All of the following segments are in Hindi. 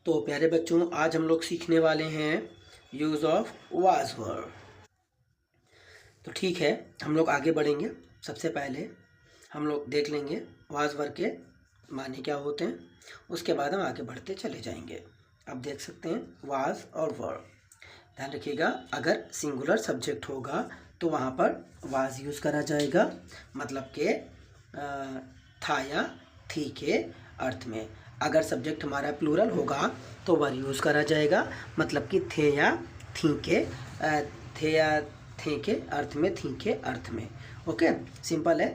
तो प्यारे बच्चों, आज हम लोग सीखने वाले हैं यूज़ ऑफ वाज वर्ब। तो ठीक है, हम लोग आगे बढ़ेंगे। सबसे पहले हम लोग देख लेंगे वाज वर्ब के माने क्या होते हैं, उसके बाद हम आगे बढ़ते चले जाएंगे। अब देख सकते हैं वाज और वर्ब। ध्यान रखिएगा, अगर सिंगुलर सब्जेक्ट होगा तो वहाँ पर वाज यूज़ करा जाएगा, मतलब के था या थी के अर्थ में। अगर सब्जेक्ट हमारा प्लूरल होगा तो वर यूज़ करा जाएगा, मतलब कि थे या थी के अर्थ में, थी के अर्थ में। ओके, सिंपल है।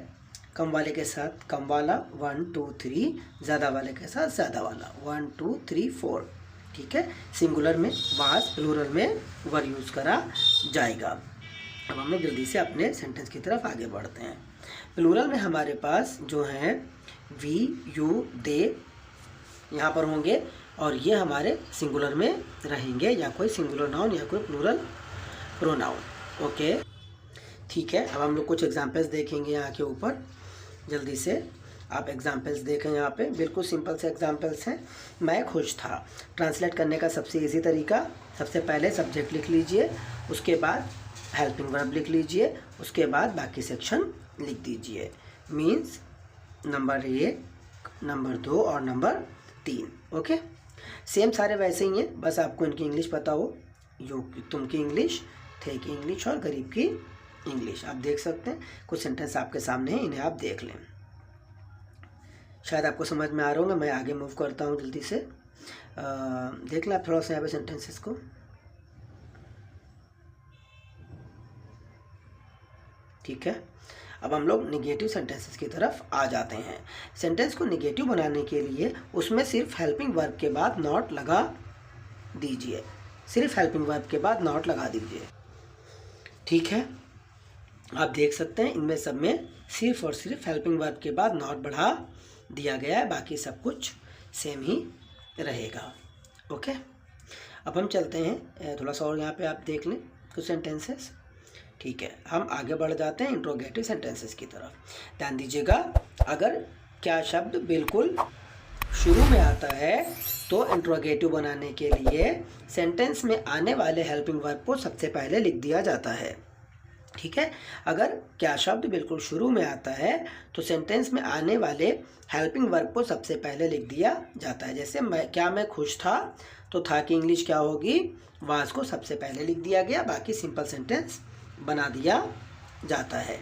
कम वाले के साथ कम वाला 1 2 3, ज़्यादा वाले के साथ ज़्यादा वाला 1 2 3 4। ठीक है, सिंगुलर में वाज, प्लूरल में वर यूज़ करा जाएगा। अब हम लोग जल्दी से अपने सेंटेंस की तरफ आगे बढ़ते हैं। प्लूरल में हमारे पास जो है वी, यू, दे यहाँ पर होंगे, और ये हमारे सिंगुलर में रहेंगे, या कोई सिंगुलर नाउन या कोई प्लूरल प्रोनाउन। ओके, ठीक है। अब हम लोग कुछ एग्जांपल्स देखेंगे यहाँ के ऊपर। जल्दी से आप एग्जांपल्स देखें, यहाँ पे बिल्कुल सिंपल से एग्जांपल्स हैं। मैं खुश था, ट्रांसलेट करने का सबसे इजी तरीका, सबसे पहले सब्जेक्ट लिख लीजिए, उसके बाद हेल्पिंग वर्ब लिख लीजिए, उसके बाद बाकी सेक्शन लिख दीजिए। मीन्स नंबर 1, नंबर 2 और नंबर 3। ओके, सेम सारे वैसे ही हैं, बस आपको इनकी इंग्लिश पता हो। तुम की इंग्लिश, थे की इंग्लिश और गरीब की इंग्लिश। आप देख सकते हैं कुछ सेंटेंस आपके सामने हैं, इन्हें आप देख लें। शायद आपको समझ में आ रहा होगा। मैं आगे मूव करता हूँ जल्दी से। देख लें आप थोड़ा सा यहाँ पे सेंटेंसेस को। ठीक है, अब हम लोग निगेटिव सेंटेंसेस की तरफ आ जाते हैं। सेंटेंस को निगेटिव बनाने के लिए उसमें सिर्फ हेल्पिंग वर्ब के बाद नॉट लगा दीजिए, सिर्फ हेल्पिंग वर्ब के बाद नॉट लगा दीजिए। ठीक है, आप देख सकते हैं इनमें सब में सिर्फ और सिर्फ हेल्पिंग वर्ब के बाद नॉट बढ़ा दिया गया है, बाकी सब कुछ सेम ही रहेगा। ओके, अब हम चलते हैं थोड़ा सा और यहाँ पे आप देख लें कुछ सेंटेंसेस। ठीक है, हम आगे बढ़ जाते हैं इंट्रोगेटिव सेंटेंसेस की तरफ। ध्यान दीजिएगा, अगर क्या शब्द बिल्कुल शुरू में आता है तो इंट्रोगेटिव बनाने के लिए सेंटेंस में आने वाले हेल्पिंग वर्ब को सबसे पहले लिख दिया जाता है। ठीक है, अगर क्या शब्द बिल्कुल शुरू में आता है तो सेंटेंस में आने वाले हेल्पिंग वर्ब को सबसे पहले लिख दिया जाता है। जैसे मैं खुश था, तो था की इंग्लिश क्या होगी, वाज को सबसे पहले लिख दिया गया, बाकी सिंपल सेंटेंस बना दिया जाता है।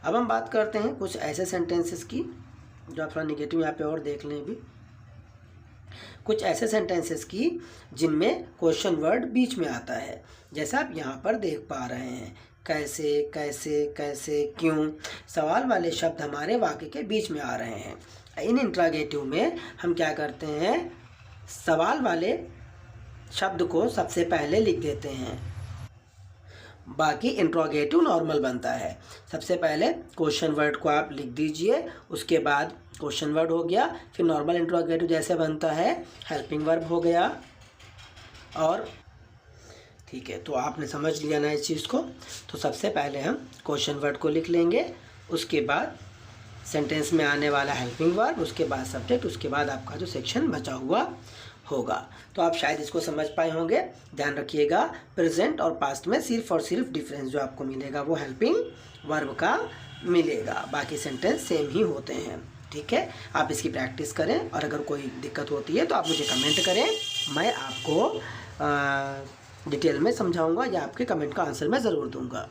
अब हम बात करते हैं कुछ ऐसे सेंटेंसेस की जो आप थोड़ा निगेटिव यहाँ पे और देख लें भी। कुछ ऐसे सेंटेंसेस की जिनमें क्वेश्चन वर्ड बीच में आता है, जैसा आप यहाँ पर देख पा रहे हैं। कैसे, कैसे, कैसे, क्यों, सवाल वाले शब्द हमारे वाक्य के बीच में आ रहे हैं। इन इंट्रोगेटिव में हम क्या करते हैं, सवाल वाले शब्द को सबसे पहले लिख देते हैं, बाकी इंट्रोगेटिव नॉर्मल बनता है। सबसे पहले क्वेश्चन वर्ड को आप लिख दीजिए, उसके बाद क्वेश्चन वर्ड हो गया, फिर नॉर्मल इंट्रोगेटिव जैसे बनता है हेल्पिंग वर्ब हो गया। और ठीक है, तो आपने समझ लिया ना इस चीज़ को। तो सबसे पहले हम क्वेश्चन वर्ड को लिख लेंगे, उसके बाद सेंटेंस में आने वाला हेल्पिंग वर्ब, उसके बाद सब्जेक्ट, उसके बाद आपका जो सेक्शन बचा हुआ होगा। तो आप शायद इसको समझ पाए होंगे। ध्यान रखिएगा, प्रेजेंट और पास्ट में सिर्फ और सिर्फ डिफरेंस जो आपको मिलेगा वो हेल्पिंग वर्ब का मिलेगा, बाकी सेंटेंस सेम ही होते हैं। ठीक है, आप इसकी प्रैक्टिस करें, और अगर कोई दिक्कत होती है तो आप मुझे कमेंट करें, मैं आपको डिटेल में समझाऊंगा, या आपके कमेंट का आंसर मैं ज़रूर दूंगा।